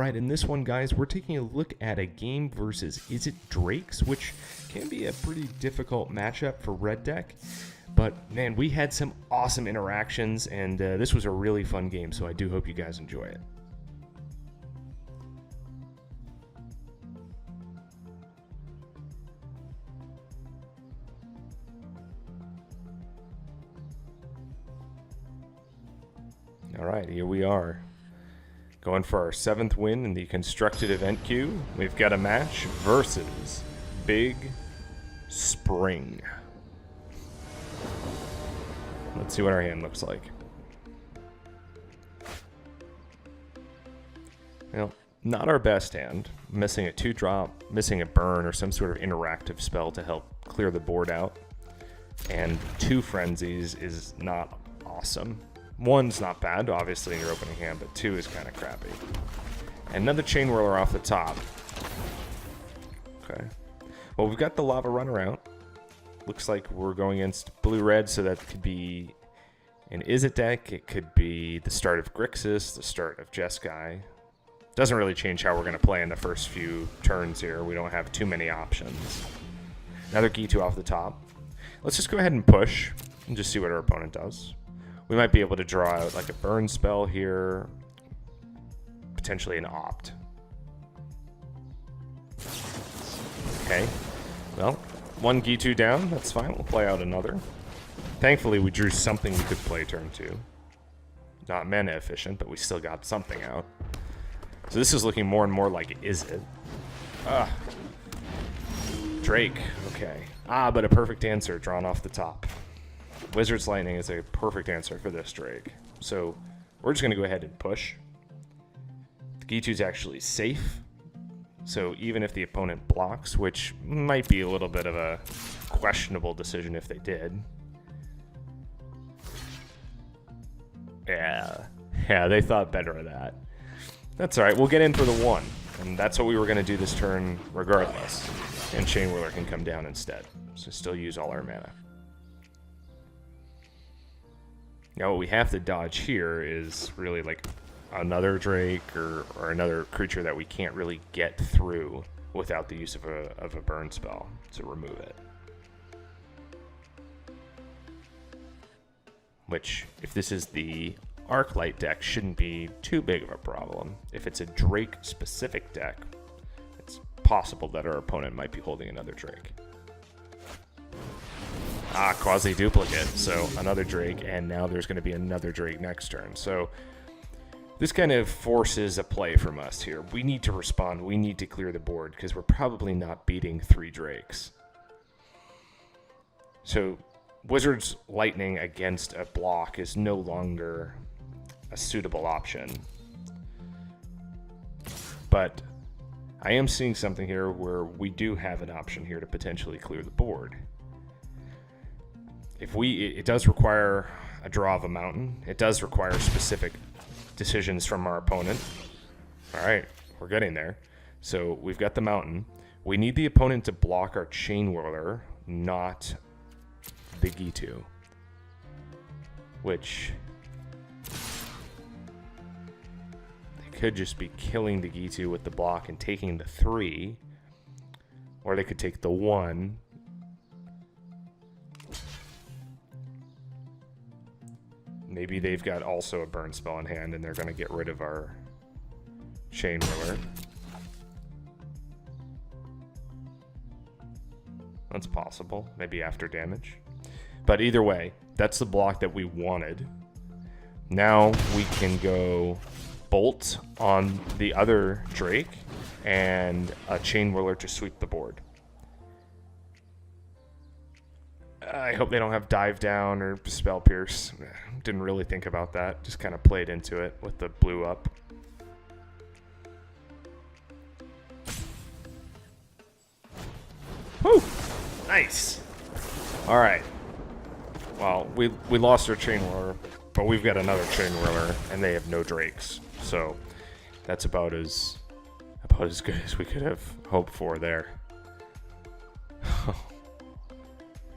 right, in this one, guys, we're taking a look at a game versus Is It Drakes, which can be a pretty difficult matchup for red deck. But, man, we had some awesome interactions, and this was a really fun game, so I do hope you guys enjoy it. All right, here we are. Going for our 7th win in the constructed event queue. We've got a match versus Big Spring. Let's see what our hand looks like. Well, not our best hand. Missing a 2-drop, missing a burn, or some sort of interactive spell to help clear the board out. And 2 frenzies is not awesome. 1's not bad, obviously, in your opening hand, but 2 is kind of crappy. Another Chain Whirler off the top. Okay. Well, we've got the Lava Runner out. Looks like we're going against blue-red, so that could be an Is It deck. It could be the start of Grixis, the start of Jeskai. Doesn't really change how we're going to play in the first few turns here. We don't have too many options. Another Gitu off the top. Let's just go ahead and push and just see what our opponent does. We might be able to draw out like a burn spell here, potentially an opt. Okay, well, 1 Gitu down, that's fine, we'll play out another. Thankfully, we drew something we could play turn 2. Not mana efficient, but we still got something out. So this is looking more and more like Is It. Drake, okay. But a perfect answer drawn off the top. Wizard's Lightning is a perfect answer for this Drake. So we're just going to go ahead and push. The Gitu's actually safe. So even if the opponent blocks, which might be a little bit of a questionable decision if they did. Yeah, they thought better of that. That's alright, we'll get in for the 1. And that's what we were going to do this turn regardless. And Chain Whirler can come down instead. So still use all our mana. Now what we have to dodge here is really like another Drake or another creature that we can't really get through without the use of a burn spell to remove it. Which, if this is the Arclight deck, shouldn't be too big of a problem. If it's a Drake-specific deck, it's possible that our opponent might be holding another Drake. Quasi-duplicate, so another Drake, and now there's going to be another Drake next turn. So this kind of forces a play from us here. We need to respond. We need to clear the board, because we're probably not beating 3 Drakes. So Wizard's Lightning against a block is no longer a suitable option. But I am seeing something here where we do have an option here to potentially clear the board. It does require a draw of a mountain. It does require specific decisions from our opponent. All right, we're getting there. So we've got the mountain. We need the opponent to block our Chain Whirler, not the Gitu. Which they could just be killing the Gitu with the block and taking the 3. Or they could take the 1. Maybe they've got also a burn spell in hand and they're going to get rid of our Chain Whirler. That's possible. Maybe after damage. But either way, that's the block that we wanted. Now we can go Bolt on the other Drake and a Chain Whirler to sweep the board. I hope they don't have Dive Down or Spell Pierce. Didn't really think about that. Just kind of played into it with the blue up. Woo! Nice! Alright. Well, we lost our Chain Whirler, but we've got another Chain Whirler, and they have no Drakes. So that's about as good as we could have hoped for there.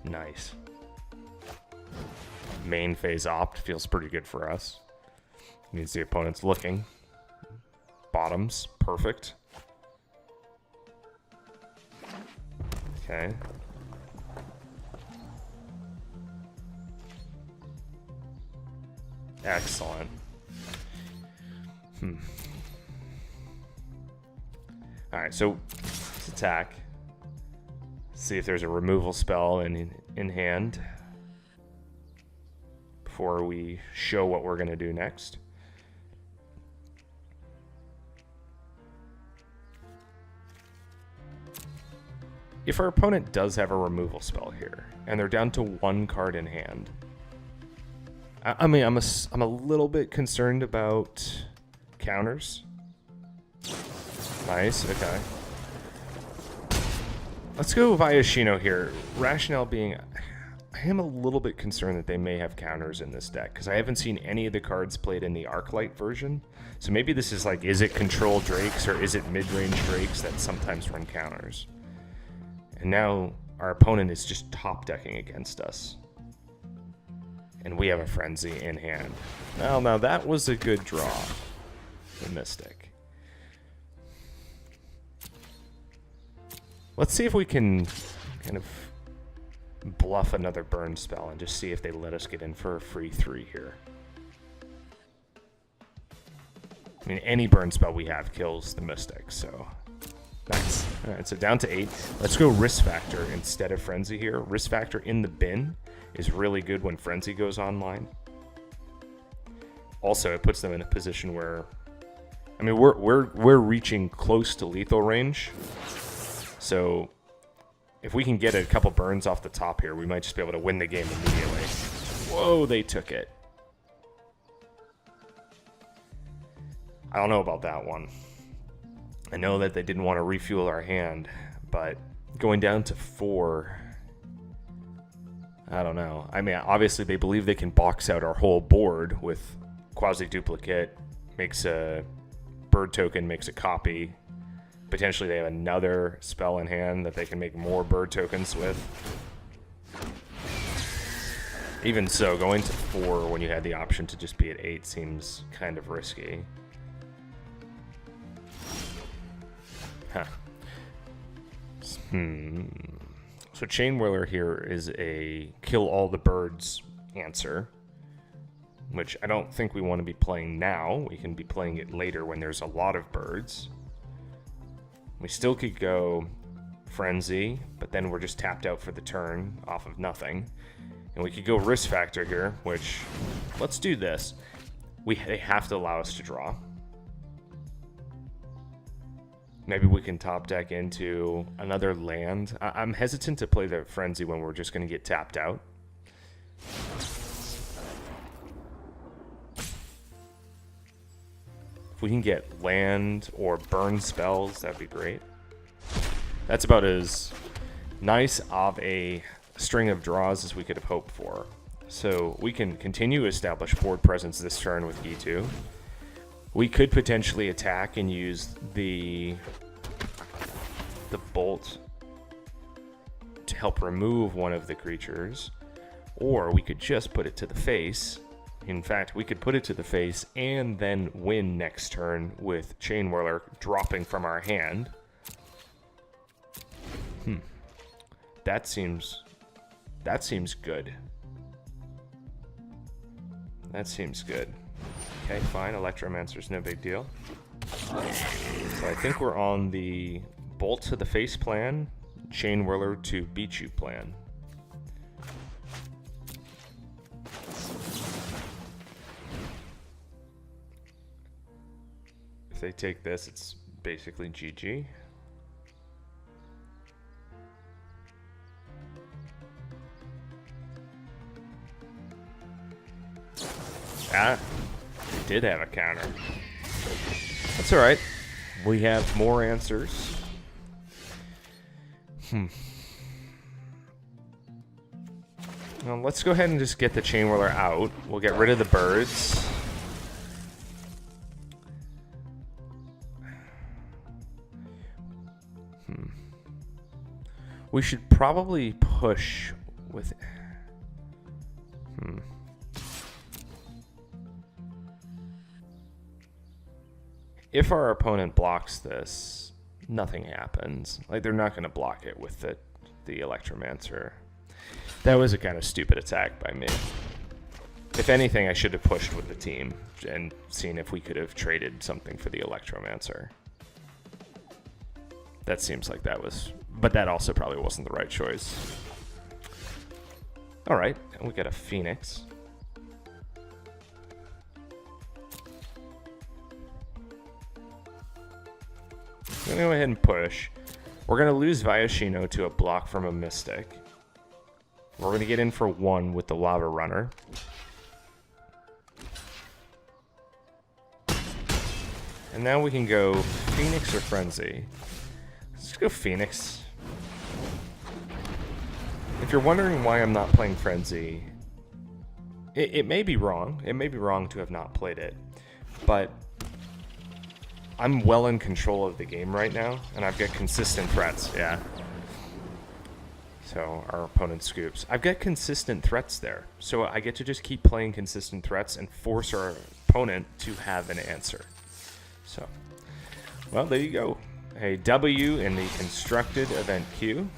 Nice. Main phase opt feels pretty good for us. Means the opponent's looking. bottoms. Perfect. Okay. Excellent. Alright, so let's attack. See if there's a removal spell in hand before we show what we're going to do next. If our opponent does have a removal spell here, and they're down to 1 card in hand, I mean, I'm a little bit concerned about counters. Nice, okay. Let's go via Shino here. Rationale being, I am a little bit concerned that they may have counters in this deck, because I haven't seen any of the cards played in the Arclight version. So maybe this is like, is it control Drakes or is it mid-range Drakes that sometimes run counters? And now our opponent is just top decking against us. And we have a Frenzy in hand. Well, now that was a good draw. The Mystic. Let's see if we can kind of bluff another burn spell and just see if they let us get in for a free 3 here. I mean, any burn spell we have kills the Mystic, so nice. Alright, so down to 8. Let's go Risk Factor instead of Frenzy here. Risk Factor in the bin is really good when Frenzy goes online. Also, it puts them in a position where, I mean, we're reaching close to lethal range. So if we can get a couple burns off the top here, we might just be able to win the game immediately. Whoa, they took it. I don't know about that one. I know that they didn't want to refuel our hand, but going down to 4, I don't know. I mean, obviously they believe they can box out our whole board with Quasi-Duplicate, makes a bird token, makes a copy. Potentially they have another spell in hand that they can make more bird tokens with. Even so, going to 4 when you had the option to just be at 8 seems kind of risky. Huh. So Chain Whirler here is a kill all the birds answer, which I don't think we want to be playing now. We can be playing it later when there's a lot of birds. We still could go Frenzy, but then we're just tapped out for the turn off of nothing. And we could go Risk Factor here, which, let's do this. They have to allow us to draw. Maybe we can top deck into another land. I'm hesitant to play the Frenzy when we're just going to get tapped out. If we can get land or burn spells, that'd be great. That's about as nice of a string of draws as we could have hoped for. So we can continue to establish board presence this turn with E2. We could potentially attack and use the bolt to help remove one of the creatures, or we could just put it to the face. In fact, we could put it to the face and then win next turn with Chain Whirler dropping from our hand. That seems good. That seems good. Okay, fine. Electromancer's no big deal. So I think we're on the Bolt to the face plan, Chain Whirler to beat you plan. If they take this, it's basically GG. Ah, they did have a counter. That's all right. We have more answers. Well, let's go ahead and just get the Chain Whirler out. We'll get rid of the birds. We should probably push with... if our opponent blocks this, nothing happens. Like, they're not going to block it with the Electromancer. That was a kind of stupid attack by me. If anything, I should have pushed with the team and seen if we could have traded something for the Electromancer. That seems like that was... But that also probably wasn't the right choice. Alright, and we got a Phoenix. I'm going to go ahead and push. We're going to lose Viashino to a block from a Mystic. We're going to get in for 1 with the Lava Runner. And now we can go Phoenix or Frenzy. Let's go Phoenix. If you're wondering why I'm not playing Frenzy, it may be wrong. It may be wrong to have not played it. But I'm well in control of the game right now, and I've got consistent threats, yeah. So our opponent scoops. I've got consistent threats there. So I get to just keep playing consistent threats and force our opponent to have an answer. So, well, there you go. A W in the constructed event queue.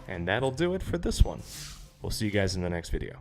And that'll do it for this one. We'll see you guys in the next video.